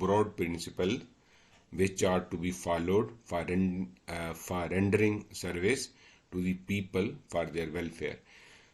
broad principle which are to be followed for rendering service to the people for their welfare।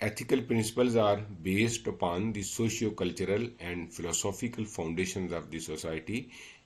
ethical principles are based upon the socio-cultural and philosophical foundations of the society।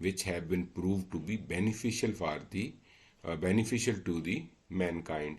which have been proved to be beneficial to the mankind।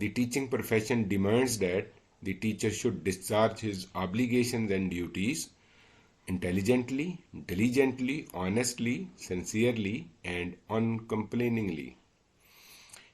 the teaching profession demands that the teacher should discharge his obligations and duties intelligently, diligently, honestly, sincerely and uncomplainingly।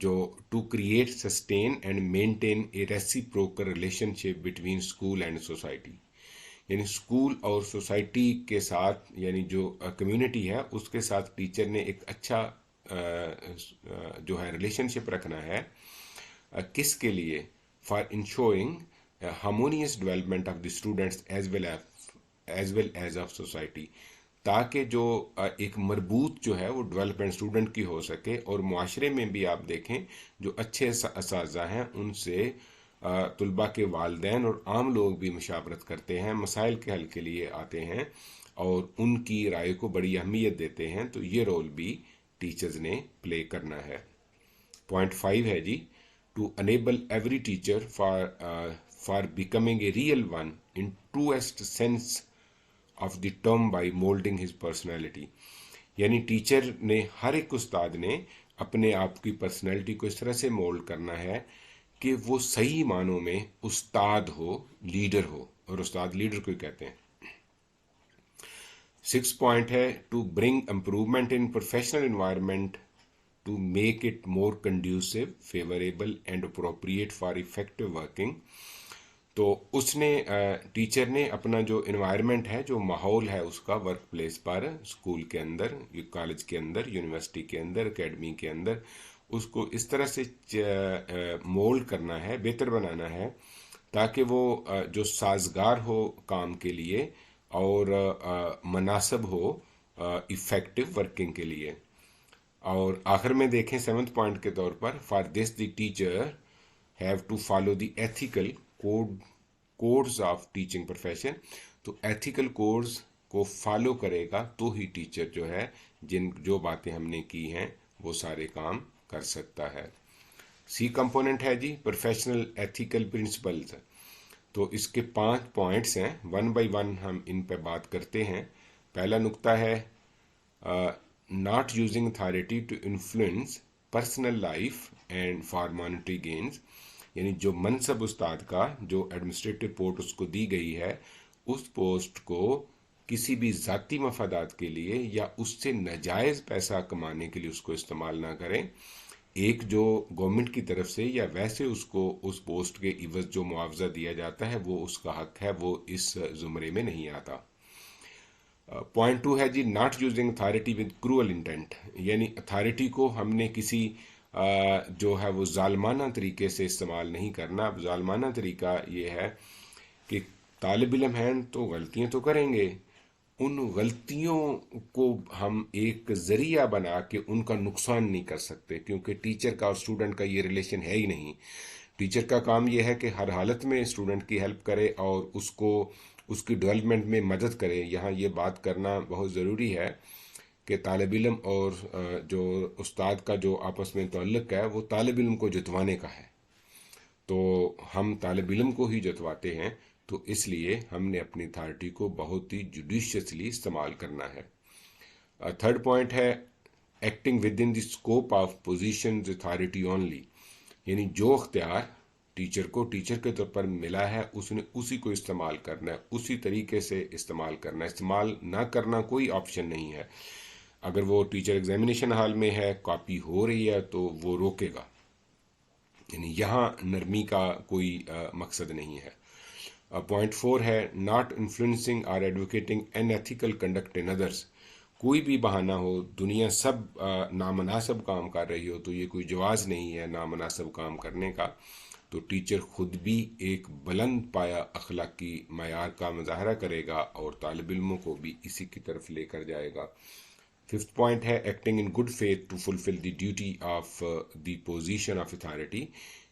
جو to create sustain and maintain a reciprocal relationship between school and society, یعنی school اور society کے ساتھ، یعنی جو community ہے اس کے ساتھ ٹیچر نے ایک اچھا جو ہے ریلیشن شپ رکھنا ہے. کس کے لیے؟ For ensuring harmonious development of the students as well as of society, تاکہ جو ایک مربوط جو ہے وہ ڈیولپمنٹ اسٹوڈنٹ کی ہو سکے، اور معاشرے میں بھی آپ دیکھیں جو اچھے اساتذہ ہیں ان سے طلباء کے والدین اور عام لوگ بھی مشاورت کرتے ہیں، مسائل کے حل کے لیے آتے ہیں اور ان کی رائے کو بڑی اہمیت دیتے ہیں. تو یہ رول بھی ٹیچرز نے پلے کرنا ہے. پوائنٹ 5 ہے جی، to enable every teacher for becoming a real one in truest sense of the term by moulding his personality, یعنی ٹیچر نے، ہر ایک استاد نے اپنے آپ کی پرسنالٹی کو اس طرح سے مولڈ کرنا ہے کہ وہ صحیح معنوں میں استاد ہو، لیڈر ہو، اور استاد لیڈر کو ہی کہتے ہیں. 6 پوائنٹ ہے، to bring improvement in professional environment to make it more conducive, favourable and appropriate for effective working. تو اس نے ٹیچر نے اپنا جو انوائرمنٹ ہے، جو ماحول ہے اس کا ورک پلیس پر، اسکول کے اندر، کالج کے اندر، یونیورسٹی کے اندر، اکیڈمی کے اندر، اس کو اس طرح سے مولڈ کرنا ہے، بہتر بنانا ہے تاکہ وہ جو سازگار ہو کام کے لیے اور مناسب ہو افیکٹو ورکنگ کے لیے. اور آخر میں دیکھیں 7 پوائنٹ کے طور پر، for this the teacher have to follow the ethical codes of teaching profession. تو ایتھیکل کوڈز کو فالو کرے گا تو ہی ٹیچر جو ہے جو باتیں ہم نے کی ہیں وہ سارے کام کر سکتا ہے. سی کمپوننٹ ہے جی، پروفیشنل ایتھیکل پرنسپلز. تو اس کے 5 پوائنٹس ہیں، 1 بائی 1 ہم ان پہ بات کرتے ہیں. پہلا نقطہ ہے not using authority to influence personal life and for monetary gains, یعنی جو منصب استاد کا، جو ایڈمنسٹریٹو پوسٹ اس کو دی گئی ہے، اس پوسٹ کو کسی بھی ذاتی مفادات کے لیے یا اس سے ناجائز پیسہ کمانے کے لیے اس کو استعمال نہ کریں. ایک جو گورنمنٹ کی طرف سے یا ویسے اس کو اس پوسٹ کے عوض جو معاوضہ دیا جاتا ہے وہ اس کا حق ہے، وہ اس زمرے میں نہیں آتا. پوائنٹ 2 ہے جی، not using authority with cruel intent, یعنی اتھارٹی کو ہم نے کسی جو ہے وہ ظالمانہ طریقے سے استعمال نہیں کرنا. ظالمانہ طریقہ یہ ہے کہ طالب علم ہیں تو غلطیاں تو کریں گے، ان غلطیوں کو ہم ایک ذریعہ بنا کے ان کا نقصان نہیں کر سکتے، کیونکہ ٹیچر کا اور اسٹوڈنٹ کا یہ ریلیشن ہے ہی نہیں. ٹیچر کا کام یہ ہے کہ ہر حالت میں اسٹوڈنٹ کی ہیلپ کرے اور اس کی ڈیولپمنٹ میں مدد کرے. یہاں یہ بات کرنا بہت ضروری ہے کہ طالب علم اور جو استاد کا جو آپس میں تعلق ہے وہ طالب علم کو جتوانے کا ہے. تو ہم طالب علم کو ہی جتواتے ہیں، تو اس لیے ہم نے اپنی اتھارٹی کو بہت ہی جوڈیشیسلی استعمال کرنا ہے. 3rd پوائنٹ ہے acting with in the scope of positions authority only, یعنی جو اختیار ٹیچر کو ٹیچر کے طور پر ملا ہے اس نے اسی کو استعمال کرنا ہے، اسی طریقے سے استعمال کرنا ہے. استعمال نہ کرنا کوئی آپشن نہیں ہے. اگر وہ ٹیچر ایگزامینیشن ہال میں ہے، کاپی ہو رہی ہے تو وہ روکے گا، یعنی یہاں نرمی کا کوئی مقصد نہیں ہے. پوائنٹ 4 ہے ناٹ انفلوئنسنگ اور ایڈوکیٹنگ ان ایتھیکل کنڈکٹ ان ادرس. کوئی بھی بہانہ ہو، دنیا سب نامناسب کام کر رہی ہو تو یہ کوئی جواز نہیں ہے نامناسب کام کرنے کا. تو ٹیچر خود بھی ایک بلند پایا اخلاقی معیار کا مظاہرہ کرے گا اور طالب علموں کو بھی اسی کی طرف لے کر جائے گا. 5th پوائنٹ ہے acting in good faith to fulfil the duty of the position of authority,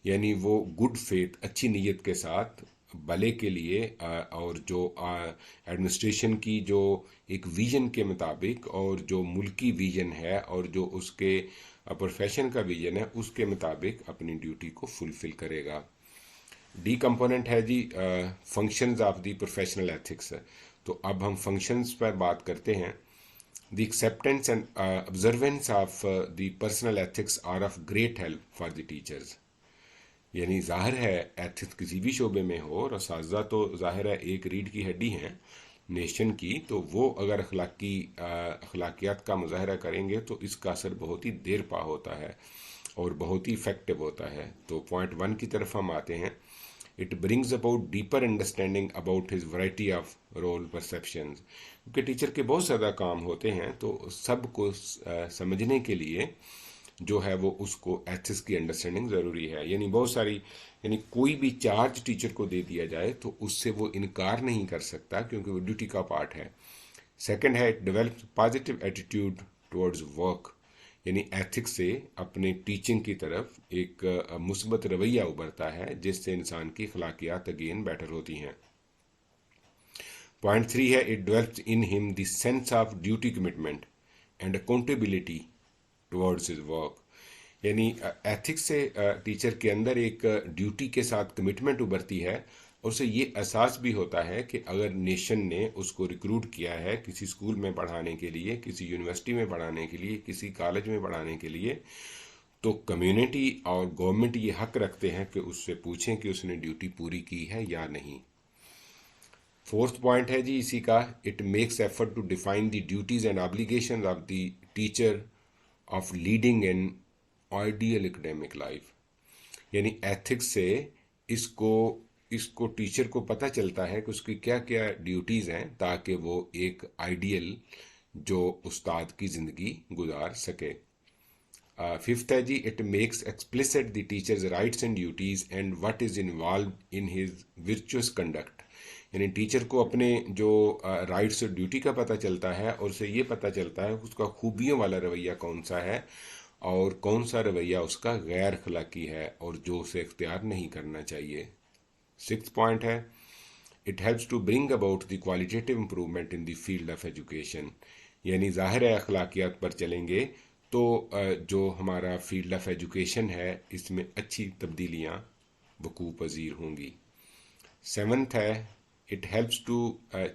یعنی وہ گڈ فیتھ، اچھی نیت کے ساتھ بھلے کے لیے اور جو ایڈمنسٹریشن کی جو ایک ویژن کے مطابق اور جو ملکی ویژن ہے اور جو اس کے پروفیشن کا ویژن ہے اس کے مطابق اپنی ڈیوٹی کو فلفل کرے گا. ڈی کمپوننٹ ہے جی functions of the professional ethics. تو اب ہم فنکشنز پر بات کرتے ہیں. The acceptance and observance of the personal ethics are of great help for the teachers. یعنی ظاہر ہے ایتھکس کسی بھی شعبے میں ہو، اور اساتذہ تو ظاہر ہے ایک ریڑھ کی ہڈی ہیں نیشن کی، تو وہ اگر اخلاقیات کا مظاہرہ کریں گے تو اس کا اثر بہت ہی دیر پا ہوتا ہے. اور بہت ہی افیکٹو ہوتا ہے. تو پوائنٹ 1 کی طرف ہم آتے ہیں. It brings about deeper understanding about his variety of role perceptions. کیونکہ ٹیچر کے بہت زیادہ کام ہوتے ہیں تو سب کو سمجھنے کے لیے جو ہے وہ اس کو ایتھکس کی انڈرسٹینڈنگ ضروری ہے. یعنی بہت ساری کوئی بھی چارج ٹیچر کو دے دیا جائے تو اس سے وہ انکار نہیں کر سکتا کیونکہ وہ ڈیوٹی کا پارٹ ہے. سیکنڈ ہے develop positive attitude towards work. یعنی ایتھکس سے اپنے ٹیچنگ کی طرف ایک مثبت رویہ ابھرتا ہے جس سے انسان کی اخلاقیات اگین بیٹر ہوتی ہیں. پوائنٹ 3 ہے اٹ ڈیولپس ان ہم the sense of duty commitment and accountability towards his work. یعنی ایتھکس سے ٹیچر کے اندر ایک ڈیوٹی کے ساتھ کمٹمنٹ ابھرتی ہے اور اسے یہ احساس بھی ہوتا ہے کہ اگر نیشن نے اس کو ریکروٹ کیا ہے کسی اسکول میں پڑھانے کے لیے, کسی یونیورسٹی میں پڑھانے کے لیے, کسی کالج میں پڑھانے کے لیے, تو کمیونٹی اور گورنمنٹ یہ حق رکھتے ہیں کہ اس سے پوچھیں کہ اس نے ڈیوٹی پوری کی ہے یا نہیں. فورتھ پوائنٹ ہے جی اسی کا, it makes effort to define the duties and obligations of the teacher of leading an ideal academic life. یعنی ایتھکس سے اس کو ٹیچر کو پتہ چلتا ہے کہ اس کی کیا کیا ڈیوٹیز ہیں تاکہ وہ ایک آئیڈیل جو استاد کی زندگی گزار سکے. ففتھ ہے جی it makes explicit the teacher's rights and duties and what is involved in his virtuous conduct. یعنی ٹیچر کو اپنے جو رائٹس اور ڈیوٹی کا پتہ چلتا ہے اور اسے یہ پتہ چلتا ہے کہ اس کا خوبیوں والا رویہ کون سا ہے اور کون سا رویہ اس کا غیر اخلاقی ہے اور جو اسے اختیار نہیں کرنا چاہیے. سکس پوائنٹ ہے it helps to bring about the qualitative improvement in the field of education. یعنی ظاہر ہے اخلاقیات پر چلیں گے تو جو ہمارا فیلڈ آف ایجوکیشن ہے اس میں اچھی تبدیلیاں وقوع پذیر ہوں گی. سیونتھ ہے it helps to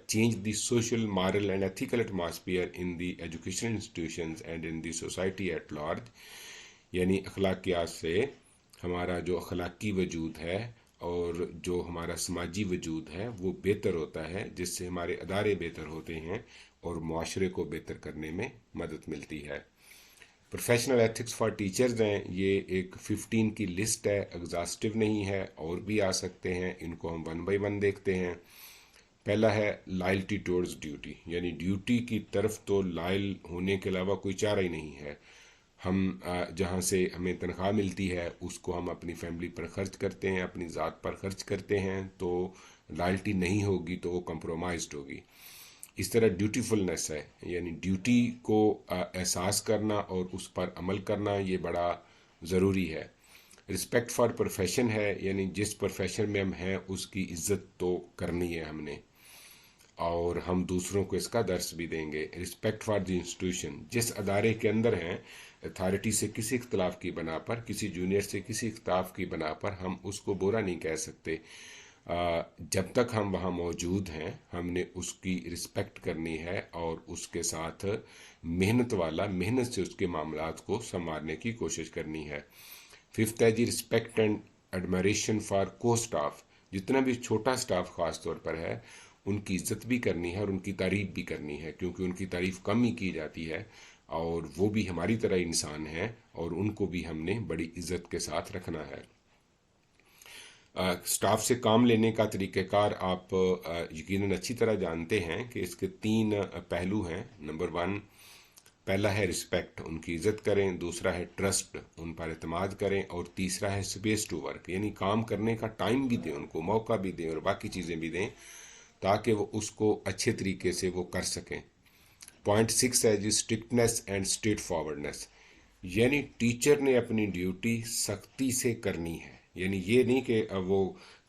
change the social, moral and ethical atmosphere in the educational institutions and in the society at large. یعنی اخلاقیات سے ہمارا جو اخلاقی وجود ہے اور جو ہمارا سماجی وجود ہے وہ بہتر ہوتا ہے جس سے ہمارے ادارے بہتر ہوتے ہیں اور معاشرے کو بہتر کرنے میں مدد ملتی ہے. پروفیشنل ایتھکس فار ٹیچرز ہیں, یہ ایک 15 کی لسٹ ہے, ایگزاسٹو نہیں ہے, اور بھی آ سکتے ہیں. ان کو ہم 1 بائی 1 دیکھتے ہیں. پہلا ہے لائلٹی ٹورڈز ڈیوٹی. یعنی ڈیوٹی کی طرف تو لائل ہونے کے علاوہ کوئی چارہ ہی نہیں ہے. ہم جہاں سے ہمیں تنخواہ ملتی ہے اس کو ہم اپنی فیملی پر خرچ کرتے ہیں, اپنی ذات پر خرچ کرتے ہیں, تو لائلٹی نہیں ہوگی تو وہ کمپرومائزڈ ہوگی. اس طرح ڈیوٹیفلنس ہے, یعنی ڈیوٹی کو احساس کرنا اور اس پر عمل کرنا یہ بڑا ضروری ہے. رسپیکٹ فار پروفیشن ہے, یعنی جس پروفیشن میں ہم ہیں اس کی عزت تو کرنی ہے ہم نے اور ہم دوسروں کو اس کا درس بھی دیں گے. رسپیکٹ فار دی انسٹیٹیوشن, جس ادارے کے اندر ہیں اتھارٹی سے کسی اختلاف کی بنا پر, کسی جونیئر سے کسی اختلاف کی بنا پر ہم اس کو برا نہیں کہہ سکتے. جب تک ہم وہاں موجود ہیں ہم نے اس کی رسپیکٹ کرنی ہے اور اس کے ساتھ محنت سے اس کے معاملات کو سنوارنے کی کوشش کرنی ہے. ففتھ ہے جی رسپیکٹ اینڈ ایڈمائریشن فار کو اسٹاف. جتنا بھی چھوٹا اسٹاف خاص طور پر ہے ان کی عزت بھی کرنی ہے اور ان کی تعریف بھی کرنی ہے, کیونکہ ان کی تعریف کم ہی کی جاتی ہے اور وہ بھی ہماری طرح انسان ہیں اور ان کو بھی ہم نے بڑی عزت کے ساتھ رکھنا ہے. اسٹاف سے کام لینے کا طریقہ کار آپ یقیناً اچھی طرح جانتے ہیں کہ اس کے 3 پہلو ہیں. نمبر 1 پہلا ہے رسپیکٹ, ان کی عزت کریں. دوسرا ہے ٹرسٹ, ان پر اعتماد کریں. اور تیسرا ہے اسپیس ٹو ورک, یعنی کام کرنے کا ٹائم بھی دیں, ان کو موقع بھی دیں اور باقی چیزیں بھی دیں تاکہ وہ اس کو اچھے طریقے سے وہ کر سکیں. پوائنٹ 6 ہے جی اسٹرکٹنیس اینڈ اسٹریٹ فارورڈنیس. یعنی ٹیچر نے اپنی ڈیوٹی سختی سے کرنی ہے. یعنی یہ نہیں کہ وہ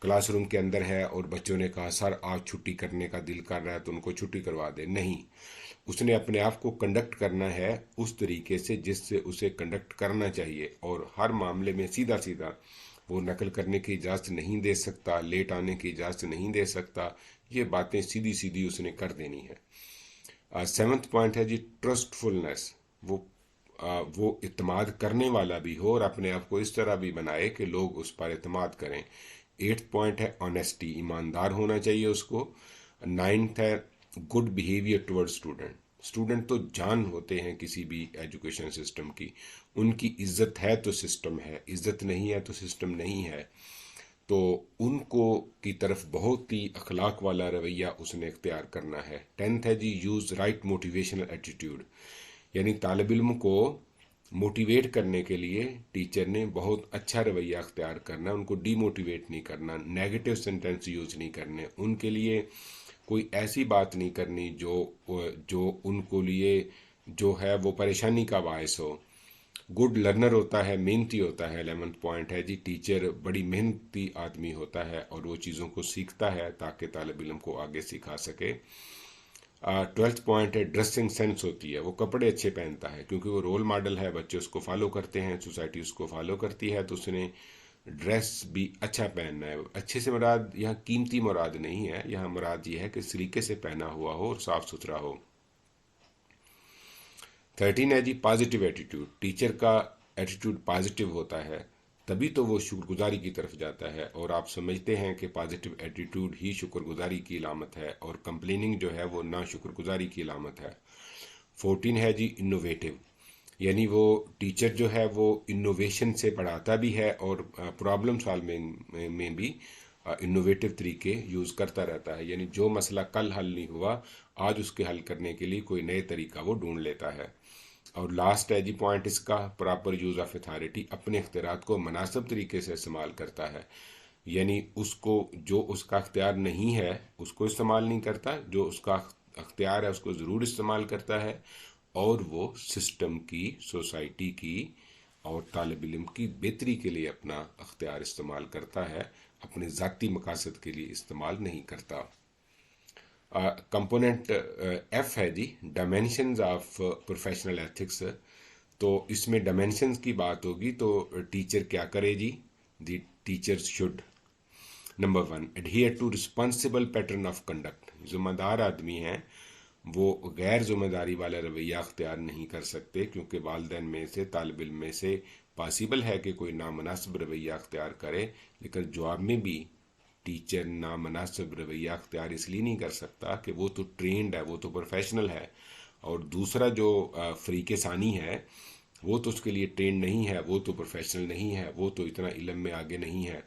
کلاس روم کے اندر ہے اور بچوں نے کہا سر آج چھٹی کرنے کا دل کر رہا ہے تو ان کو چھٹی کروا دے. نہیں, اس نے اپنے آپ کو کنڈکٹ کرنا ہے اس طریقے سے جس سے اسے کنڈکٹ کرنا چاہیے, اور ہر معاملے میں سیدھا وہ نقل کرنے کی اجازت نہیں دے سکتا, لیٹ آنے کی اجازت نہیں دے سکتا. یہ باتیں سیدھی اس نے کر دینی ہے. 7th پوائنٹ ہے جی ٹرسٹ فلنس. وہ اعتماد کرنے والا بھی ہو اور اپنے آپ کو اس طرح بھی بنائے کہ لوگ اس پر اعتماد کریں. 8th پوائنٹ ہے آنیسٹی, ایماندار ہونا چاہیے اس کو. 9th ہے good behaviour toward student. Student تو جان ہوتے ہیں کسی بھی ایجوکیشن سسٹم کی. ان کی عزت ہے تو سسٹم ہے، عزت نہیں ہے تو سسٹم نہیں ہے. تو ان کو کی طرف بہت ہی اخلاق والا رویہ اس نے اختیار کرنا ہے. 10th ہے جی یوز رائٹ موٹیویشنل ایٹیٹیوڈ، یعنی طالب علم کو موٹیویٹ کرنے کے لیے ٹیچر نے بہت اچھا رویہ اختیار کرنا، ان کو ڈی موٹیویٹ نہیں کرنا، نیگیٹو سینٹینس یوز نہیں کرنے، ان کے لیے کوئی ایسی بات نہیں کرنی جو ان کو لیے جو ہے وہ پریشانی کا باعث ہو. گڈ لرنر ہوتا ہے، محنتی ہوتا ہے. 11th پوائنٹ ہے جی ٹیچر بڑی محنتی آدمی ہوتا ہے اور وہ چیزوں کو سیکھتا ہے تاکہ طالب علم کو آگے سکھا سکے. 12th پوائنٹ ہے ڈریسنگ سینس ہوتی ہے، وہ کپڑے اچھے پہنتا ہے کیونکہ وہ رول ماڈل ہے، بچے اس کو فالو کرتے ہیں، سوسائٹی اس کو فالو کرتی ہے، تو اس نے ڈریس بھی اچھا پہننا ہے. اچھے سے مراد یہاں قیمتی مراد نہیں ہے، یہاں مراد یہ ہے کہ سلیقے سے پہنا ہوا ہو اور صاف ستھرا ہو. 13 ہے جی پازیٹیو ایٹیٹیوڈ، ٹیچر کا ایٹیٹیوڈ پازیٹیو ہوتا ہے تبھی تو وہ شکر گزاری کی طرف جاتا ہے، اور آپ سمجھتے ہیں کہ پازیٹیو ایٹیٹیوڈ ہی شکر گزاری کی علامت ہے اور کمپلیننگ جو ہے وہ نہ شکر گزاری کی علامت ہے. 14 ہے جی انوویٹو، یعنی وہ ٹیچر جو ہے وہ انوویشن سے پڑھاتا بھی ہے اور پرابلم سالونگ میں بھی انوویٹو طریقے یوز کرتا رہتا ہے، یعنی جو مسئلہ کل حل نہیں ہوا آج اس کے حل کرنے کے لیے کوئی نئے طریقہ وہ ڈھونڈ لیتا ہے. اور لاسٹ ہے جی پوائنٹ اس کا پراپر یوز آف اتھارٹی، اپنے اختیارات کو مناسب طریقے سے استعمال کرتا ہے، یعنی اس کو جو اس کا اختیار نہیں ہے اس کو استعمال نہیں کرتا، جو اس کا اختیار ہے اس کو ضرور استعمال کرتا ہے، اور وہ سسٹم کی، سوسائٹی کی اور طالب علم کی بہتری کے لیے اپنا اختیار استعمال کرتا ہے، اپنے ذاتی مقاصد کے لیے استعمال نہیں کرتا. کمپوننٹ ایف ہے جی ڈائمینشنز آف پروفیشنل ایتھکس. تو اس میں ڈائمینشنز کی بات ہوگی تو ٹیچر کیا کرے جی؟ The teacher should number 1 adhere to responsible pattern of conduct, ذمہ دار آدمی ہیں وہ غیر ذمہ داری والا رویہ اختیار نہیں کر سکتے، کیونکہ والدین میں سے، طالب علم میں سے پاسبل ہے کہ کوئی نامناسب رویہ اختیار کرے، لیکن جواب میں بھی ٹیچر نامناسب رویہ اختیار اس لیے نہیں کر سکتا کہ وہ تو ٹرینڈ ہے، وہ تو پروفیشنل ہے، اور دوسرا جو فریق ثانی ہے وہ تو اس کے لیے ٹرینڈ نہیں ہے، وہ تو پروفیشنل نہیں ہے، وہ تو اتنا علم میں آگے نہیں ہے.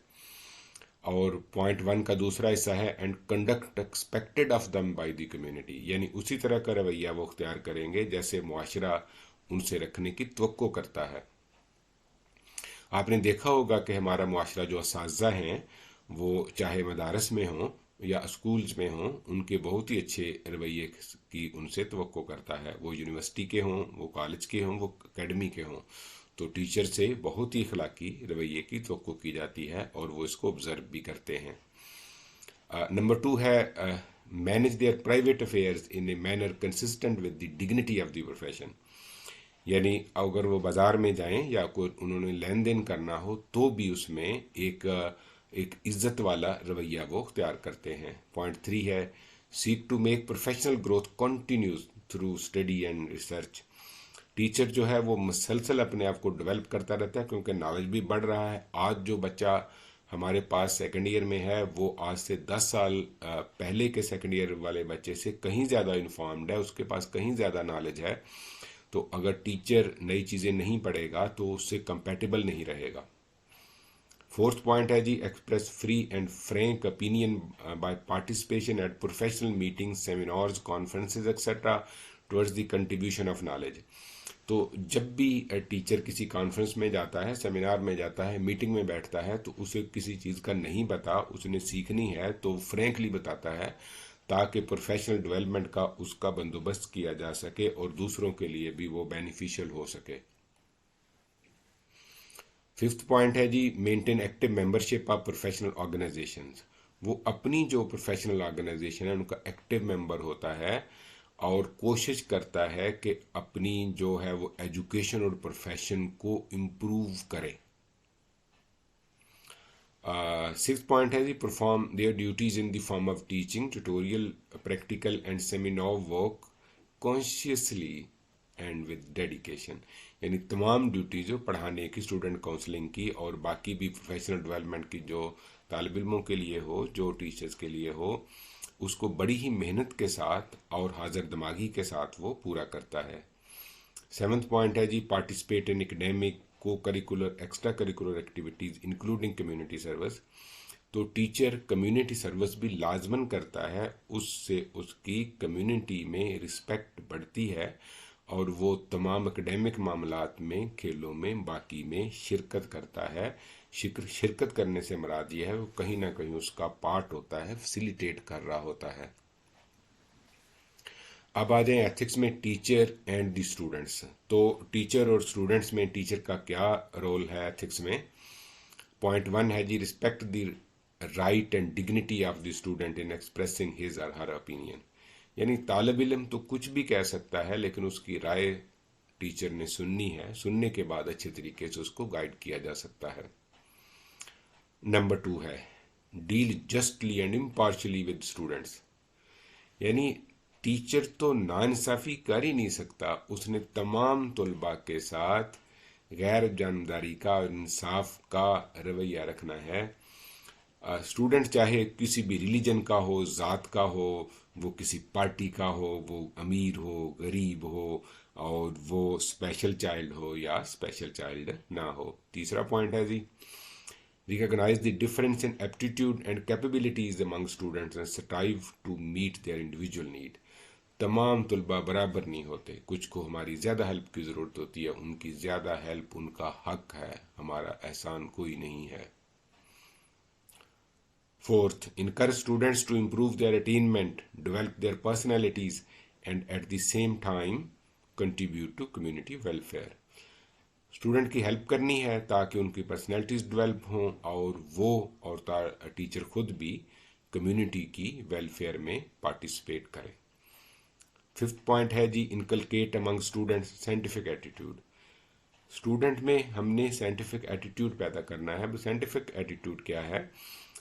اور پوائنٹ 1 کا دوسرا حصہ ہے and conduct expected of them by the community, یعنی اسی طرح کا رویہ وہ اختیار کریں گے جیسے معاشرہ ان سے رکھنے کی توقع کرتا ہے. آپ نے دیکھا ہوگا کہ ہمارا معاشرہ جو اساتذہ ہیں وہ چاہے مدارس میں ہوں یا اسکولز میں ہوں، ان کے بہت ہی اچھے رویے کی ان سے توقع کرتا ہے، وہ یونیورسٹی کے ہوں، وہ کالج کے ہوں، وہ اکیڈمی کے ہوں. تو ٹیچر سے بہت ہی اخلاقی رویے کی توقع کی جاتی ہے اور وہ اس کو آبزرو بھی کرتے ہیں. نمبر 2 ہے manage their private affairs in a manner consistent with the dignity of the profession, یعنی اگر وہ بازار میں جائیں یا کوئی انہوں نے لین دین کرنا ہو تو بھی اس میں ایک عزت والا رویہ وہ اختیار کرتے ہیں. پوائنٹ 3 ہے seek to make professional growth continuous through study and research, teacher جو ہے وہ مسلسل اپنے آپ کو ڈیولپ کرتا رہتا ہے کیونکہ نالج بھی بڑھ رہا ہے. آج جو بچہ ہمارے پاس سیکنڈ ایئر میں ہے وہ آج سے 10 سال پہلے کے سیکنڈ ایئر والے بچے سے کہیں زیادہ انفارمڈ ہے، اس کے پاس کہیں زیادہ نالج ہے. تو اگر ٹیچر نئی چیزیں نہیں پڑھے گا تو اس سے کمپیٹیبل نہیں رہے گا. 4th پوائنٹ ہے جی express free and frank opinion by participation at professional meeting, seminars, conferences etcetera towards the contribution of knowledge. تو جب بھی ٹیچر کسی کانفرنس میں جاتا ہے، سیمینار میں جاتا ہے، میٹنگ میں بیٹھتا ہے تو اسے کسی چیز کا نہیں پتا، اس نے سیکھنی ہے تو فرینکلی بتاتا ہے تاکہ پروفیشنل ڈیولپمنٹ کا اس کا بندوبست کیا جا سکے اور دوسروں کے لیے بھی وہ بینیفیشل ہو سکے. 5th پوائنٹ ہے جی maintain active membership of professional organisations, وہ اپنی جو پروفیشنل آرگنائزیشن ہے ان کا ایکٹیو ممبر ہوتا ہے اور کوشش کرتا ہے کہ اپنی جو ہے وہ ایجوکیشن اور پروفیشن کو امپروو کرے. 6th پوائنٹ ہے جی perform their duties in the form of teaching, tutorial, practical and seminar work conscientiously and with dedication, یعنی تمام ڈیوٹیز جو پڑھانے کی، اسٹوڈنٹ کاؤنسلنگ کی اور باقی بھی پروفیشنل ڈیولپمنٹ کی جو طالب علموں کے لیے ہو، جو ٹیچرز کے لیے ہو، اس کو بڑی ہی محنت کے ساتھ اور حاضر دماغی کے ساتھ وہ پورا کرتا ہے۔ 7th پوائنٹ ہے جی پارٹیسپیٹ ان اکیڈیمک کو curricular extra curricular activities including community service. تو ٹیچر کمیونٹی سروس بھی لازمن کرتا ہے، اس سے اس کی کمیونٹی میں رسپیکٹ بڑھتی ہے اور وہ تمام اکیڈیمک معاملات میں، کھیلوں میں، باقی میں شرکت کرتا ہے۔ شرکت کرنے سے مراد یہ ہے وہ کہیں نہ کہیں اس کا پارٹ ہوتا ہے، فیسیلیٹیٹ کر رہا ہوتا ہے۔ اب آ جائیں ایتھکس میں ٹیچر اینڈ دی اسٹوڈنٹس۔ تو ٹیچر اور اسٹوڈنٹس میں ٹیچر کا کیا رول ہے ایتھکس میں؟ پوائنٹ 1 ہے جی respect the right and dignity of the student in expressing his or her opinion. یعنی طالب علم تو کچھ بھی کہہ سکتا ہے لیکن اس کی رائے ٹیچر نے سننی ہے، سننے کے بعد اچھے طریقے سے اس کو گائیڈ کیا جا سکتا ہے۔ نمبر 2 ہے deal justly and impartially with students. یعنی ٹیچر تو ناانصافی کر ہی نہیں سکتا، اس نے تمام طلباء کے ساتھ غیر جانبداری کا اور انصاف کا رویہ رکھنا ہے۔ اسٹوڈنٹ چاہے کسی بھی ریلیجن کا ہو، ذات کا ہو، وہ کسی پارٹی کا ہو، وہ امیر ہو، غریب ہو، اور وہ اسپیشل چائلڈ ہو یا اسپیشل چائلڈ نہ ہو۔ تیسرا پوائنٹ ہے جی recognize the difference in aptitude and capabilities among students and strive to meet their individual need۔ تمام طلباء برابر نہیں ہوتے، کچھ کو ہماری زیادہ ہیلپ کی ضرورت ہوتی ہے، ان کی زیادہ ہیلپ ان کا حق ہے، ہمارا احسان کوئی نہیں ہے۔ 4th encourage students to improve their attainment, develop their personalities and at the same time contribute to community welfare۔ Student کی ہیلپ کرنی ہے تاکہ ان کی پرسنالٹیز ڈیولپ ہوں اور وہ اور ٹیچر خود بھی کمیونٹی کی ویلفیئر میں پارٹیسپیٹ کریں۔ 5th پوائنٹ ہے جی inculcate among students scientific attitude. Student میں ہم نے سائنٹیفک ایٹیٹیوڈ پیدا کرنا ہے۔ سائنٹیفک ایٹیٹیوڈ کیا ہے؟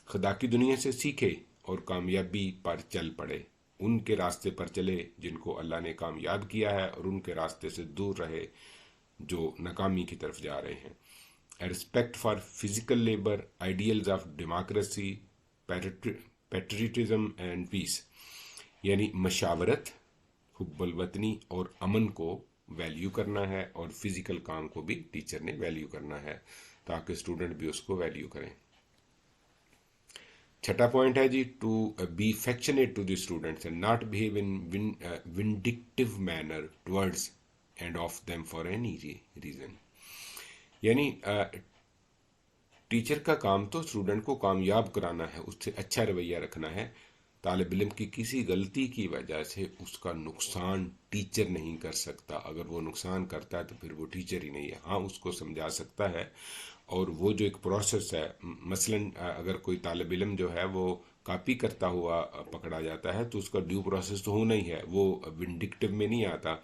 خدا کی دنیا سے سیکھے اور کامیابی پر چل پڑے، ان کے راستے پر چلے جن کو اللہ نے کامیاب کیا ہے اور ان کے راستے سے دور رہے جو ناکامی کی طرف جا رہے ہیں۔ Respect for physical labour, ideals of democracy, patriotism and peace. یعنی مشاورت، حب الوطنی اور امن کو ویلیو کرنا ہے، اور فزیکل کام کو بھی ٹیچر نے ویلیو کرنا ہے تاکہ اسٹوڈنٹ بھی اس کو ویلیو کریں۔ 6واں پوائنٹ ہے جی to be affectionate to the students and not behave in vindictive manner towards and of them for any reason. یعنی ٹیچر کا کام تو اسٹوڈنٹ کو کامیاب کرانا ہے، اس سے اچھا رویہ رکھنا ہے۔ طالب علم کی کسی غلطی کی وجہ سے اس کا نقصان ٹیچر نہیں کر سکتا، اگر وہ نقصان کرتا ہے تو پھر وہ ٹیچر ہی نہیں ہے۔ ہاں اس کو سمجھا سکتا ہے، اور وہ جو ایک پروسیس ہے، مثلا اگر کوئی طالب علم جو ہے وہ کاپی کرتا ہوا پکڑا جاتا ہے تو اس کا ڈیو پروسیس تو ہونا ہی ہے، وہ ونڈکٹیو میں نہیں آتا،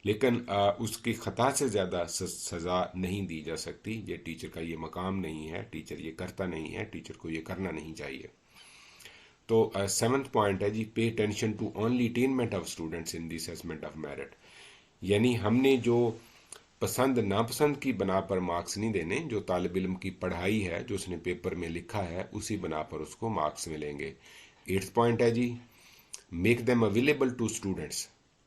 لیکن اس کی خطا سے زیادہ سزا نہیں دی جا سکتی۔ یہ ٹیچر کا یہ مقام نہیں ہے، ٹیچر یہ کرتا نہیں ہے، ٹیچر کو یہ کرنا نہیں چاہیے۔ تو 7th پوائنٹ ہے جی pay attention to only attainment of students in the assessment of merit. یعنی ہم نے جو پسند ناپسند کی بنا پر مارکس نہیں دینے، جو طالب علم کی پڑھائی ہے، جو اس نے پیپر میں لکھا ہے، اسی بنا پر اس کو مارکس ملیں گے۔ 8th پوائنٹ ہے جی make them available to students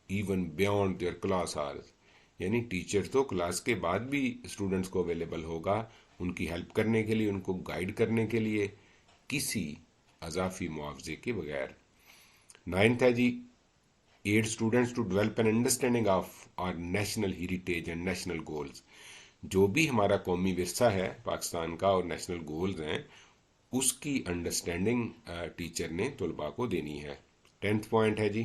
even beyond their class hours. یعنی ٹیچر تو کلاس کے بعد بھی اسٹوڈنٹس کو اویلیبل ہوگا ان کی ہیلپ کرنے کے لیے، ان کو گائیڈ کرنے کے لیے، کسی اضافی معاوضے کے بغیر۔ 9th ہے جی aid students to develop an understanding of our national heritage and national goals۔ جو بھی ہمارا قومی ورثہ ہے پاکستان کا اور نیشنل گولز ہیں، اس کی انڈرسٹینڈنگ ٹیچر نے طلباء کو دینی ہے۔ 10th پوائنٹ ہے جی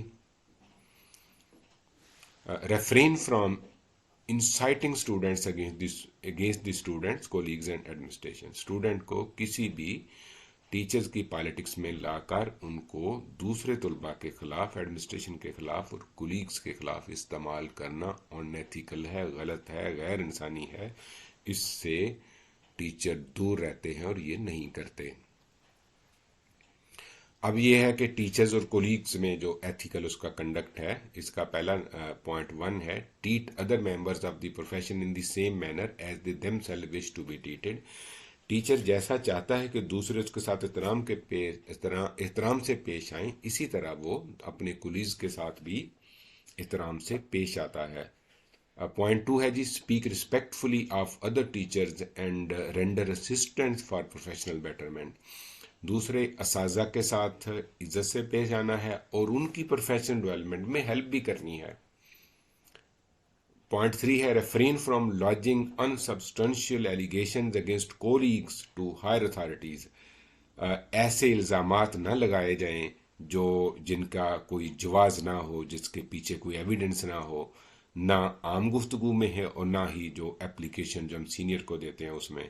refrain from inciting students against the students, colleagues and administration۔ Student کو کسی بھی ٹیچرز کی پالیٹکس میں لا کر ان کو دوسرے طلباء کے خلاف، ایڈمنسٹریشن کے خلاف اور کولیگز کے خلاف استعمال کرنا ان ایتھیکل ہے، غلط ہے، غیر انسانی ہے۔ اس سے ٹیچر دور رہتے ہیں اور یہ نہیں کرتے۔ اب یہ ہے کہ ٹیچرز اور کولیگز میں جو ایتھیکل اس کا کنڈکٹ ہے، اس کا پہلا پوائنٹ 1 ہے treat other members of the profession in the same manner as they them self wish to be treated. Teacher جیسا چاہتا ہے کہ دوسرے اس کے ساتھ احترام سے پیش آئیں، اسی طرح وہ اپنے کولیز کے ساتھ بھی احترام سے پیش آتا ہے۔ پوائنٹ 2 ہے جی، speak respectfully of other teachers and render assistance for professional betterment. دوسرے اساتذہ کے ساتھ عزت سے پیش آنا ہے اور ان کی پروفیشنل ڈیولپمنٹ میں ہیلپ بھی کرنی ہے۔ پوائنٹ 3 ہے، refrain from lodging unsubstantial allegations against colleagues to higher authorities۔ ایسے الزامات نہ لگائے جائیں جن کا کوئی جواز نہ ہو، جس کے پیچھے کوئی ایویڈنس نہ ہو، نہ عام گفتگو میں ہے اور نہ ہی جو اپلیکیشن جو ہم سینئر کو دیتے ہیں اس میں۔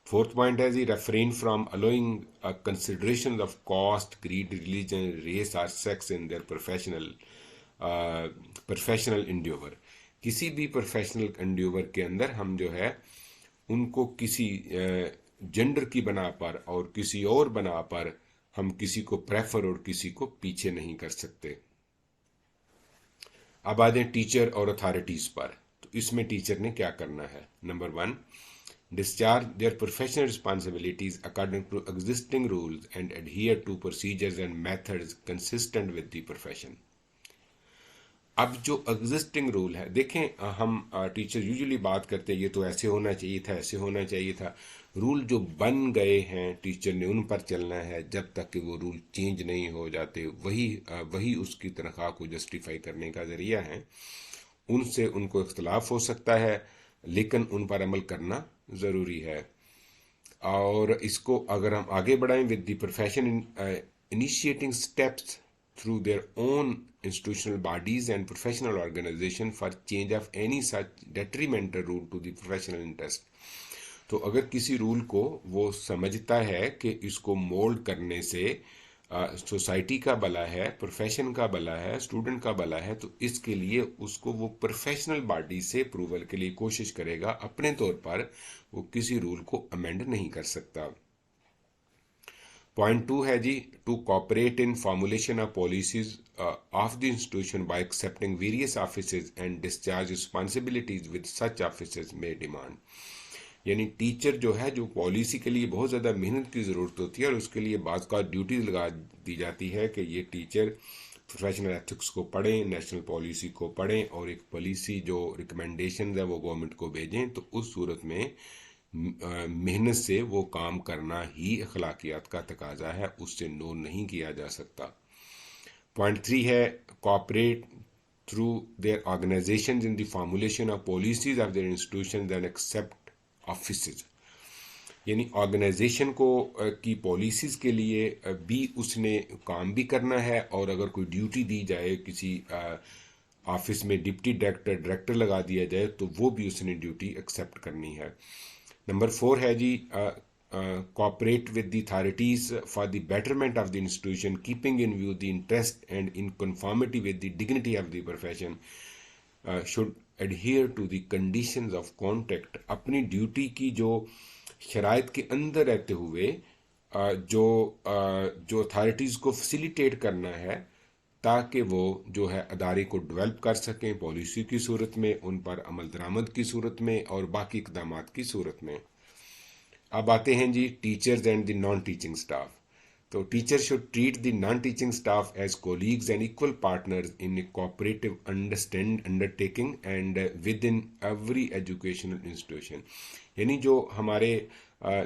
فورتھ پوائنٹ ہے جی، refrain from allowing consideration of cost, creed, religion, race or sex in their professional endeavor۔ کسی بھی پروفیشنل انڈیور کے اندر ہم جو ہے ان کو کسی جنڈر کی بنا پر اور کسی اور بنا پر ہم کسی کو پریفر اور کسی کو پیچھے نہیں کر سکتے۔ اب آ جائیں ٹیچر اور اتھارٹیز پر، تو اس میں ٹیچر نے کیا کرنا ہے۔ Number 1، discharge their professional responsibilities according to existing rules and adhere to procedures and methods consistent with the profession۔ اب جو ایگزسٹنگ رول ہے، دیکھیں ہم ٹیچر یوزلی بات کرتے ہیں یہ تو ایسے ہونا چاہیے تھا، ایسے ہونا چاہیے تھا۔ رول جو بن گئے ہیں ٹیچر نے ان پر چلنا ہے جب تک کہ وہ رول چینج نہیں ہو جاتے، وہی اس کی تنخواہ کو جسٹیفائی کرنے کا ذریعہ ہے۔ ان سے ان کو اختلاف ہو سکتا ہے لیکن ان پر عمل کرنا ضروری ہے۔ اور اس کو اگر ہم آگے بڑھائیں، with the profession initiating steps through their own institutional bodies and professional organization for change of any such detrimental rule to the professional interest۔ تو اگر کسی رول کو وہ سمجھتا ہے کہ اس کو مولڈ کرنے سے سوسائٹی کا بھلا ہے، پروفیشن کا بھلا ہے، اسٹوڈنٹ کا بھلا ہے، تو اس کے لیے اس کو وہ پروفیشنل باڈی سے اپروول کے لیے کوشش کرے گا، اپنے طور پر وہ کسی رول کو امینڈ نہیں کر سکتا۔ پوائنٹ 2 ہے جی، to cooperate in formulation of policies of the institution by accepting various offices and discharge responsibilities with such offices may demand. یعنی ٹیچر جو ہے، جو پالیسی کے لیے بہت زیادہ محنت کی ضرورت ہوتی ہے اور اس کے لیے بعض کا ڈیوٹیز لگا دی جاتی ہے کہ یہ ٹیچر پروفیشنل ایتھکس کو پڑھیں، نیشنل پالیسی کو پڑھیں اور ایک پالیسی جو ریکمنڈیشنز ہے وہ گورنمنٹ کو بھیجیں، تو اس صورت میں محنت سے وہ کام کرنا ہی اخلاقیات کا تقاضا ہے، اس سے نو نہیں کیا جا سکتا۔ پوائنٹ 3 ہے، cooperate through their organizations in the formulation of policies of their institutions and accept offices۔ یعنی آرگنائزیشن کو کی پالیسیز کے لیے بھی اس نے کام بھی کرنا ہے، اور اگر کوئی ڈیوٹی دی جائے کسی آفس میں ڈپٹی ڈائریکٹر لگا دیا جائے تو وہ بھی اس نے ڈیوٹی ایکسیپٹ کرنی ہے۔ نمبر 4 ہے جی، cooperate with the authorities for the betterment of the institution, keeping in view the interest and in conformity with the dignity of the profession, should adhere to the conditions of contact۔ اپنی duty کی جو شرائط کے اندر رہتے ہوئے جو authorities کو facilitate کرنا ہے تاکہ وہ جو ہے ادارے کو ڈیولپ کر سکیں پالیسی کی صورت میں، ان پر عمل درآمد کی صورت میں اور باقی اقدامات کی صورت میں۔ اب آتے ہیں جی teachers and the non teaching staff. تو teacher should treat the non teaching staff as colleagues and equal partners in a cooperative undertaking and with in every educational institution. یعنی جو ہمارے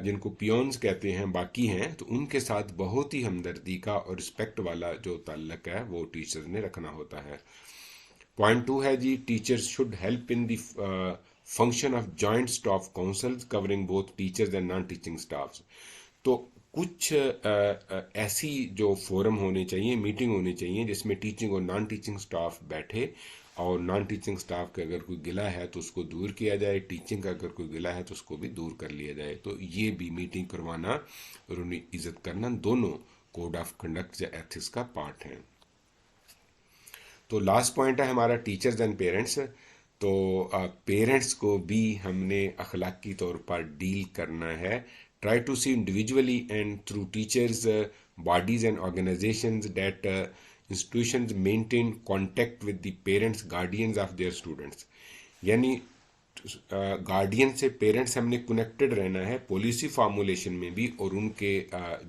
جن کو پیونز کہتے ہیں باقی ہیں، تو ان کے ساتھ بہت ہی ہمدردی کا اور رسپیکٹ والا جو تعلق ہے وہ ٹیچرز نے رکھنا ہوتا ہے۔ پوائنٹ 2 ہے جی، teachers should help in the function of joint staff councils covering both teachers and non teaching staffs. تو کچھ ایسی جو فورم ہونے چاہیے، میٹنگ ہونی چاہیے جس میں ٹیچنگ اور نان ٹیچنگ اسٹاف بیٹھے، اور نان ٹیچنگ اسٹاف کا اگر کوئی گلہ ہے تو اس کو دور کیا جائے، ٹیچنگ کا اگر کوئی گلہ ہے تو اس کو بھی دور کر لیا جائے۔ تو یہ بھی میٹنگ کروانا اور انہیں عزت کرنا دونوں کوڈ آف کنڈکٹ یا ایتھکس کا پارٹ ہیں۔ تو لاسٹ پوائنٹ ہے ہمارا ٹیچرز اینڈ پیرنٹس۔ تو پیرنٹس کو بھی ہم نے اخلاقی طور پر ڈیل کرنا ہے۔ Try to see individually and through teachers bodies and organizations that institutions maintain contact with the parents guardians of their students۔ یعنی گارڈین سے پیرنٹ سے ہم نے کنیکٹڈ رہنا ہے پالیسی فارمولیشن میں بھی، اور ان کے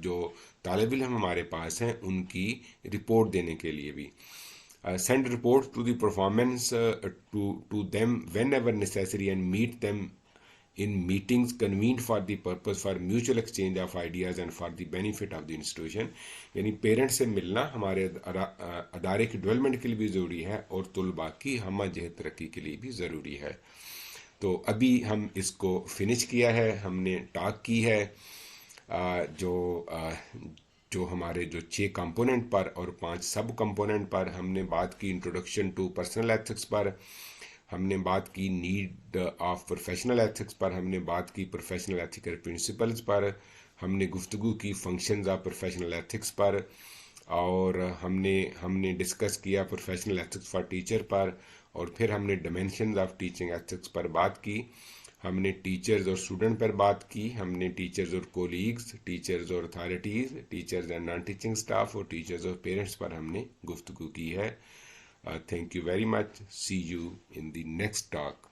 جو طالب علم ہمارے پاس ہیں ان کی رپورٹ دینے کے لیے بھی. Send reports to the performance to them whenever necessary and meet them in meetings convened for the purpose for mutual exchange of ideas and for the benefit of the institution. یعنی parent سے ملنا ہمارے ادارے کی development کے لیے بھی ضروری ہے اور طلباء کی ہمہ جہت ترقی کے لیے بھی ضروری ہے. تو ابھی ہم اس کو فنش کیا ہے، ہم نے ٹاک کی ہے جو ہمارے جو 6 کمپوننٹ پر اور 5 سب کمپوننٹ پر. ہم نے بات کی انٹروڈکشن ٹو پرسنل ایتھکس پر، ہم نے بات کی نیڈ آف پروفیشنل ایتھکس پر، ہم نے بات کی پروفیشنل ایتھیکل پرنسپلز پر، ہم نے گفتگو کی فنکشنز آف پروفیشنل ایتھکس پر، اور ہم نے ڈسکس کیا پروفیشنل ایتھکس فار ٹیچر پر، اور پھر ہم نے ڈائمینشنز آف ٹیچنگ ایتھکس پر بات کی. ہم نے ٹیچرز اور اسٹوڈنٹ پر بات کی، ہم نے ٹیچرز اور کولیگز، ٹیچرز اور authorities, teachers and non teaching staff, اور ٹیچرز اور پیرنٹس پر ہم نے گفتگو کی ہے. Thank you very much. See you in the next talk.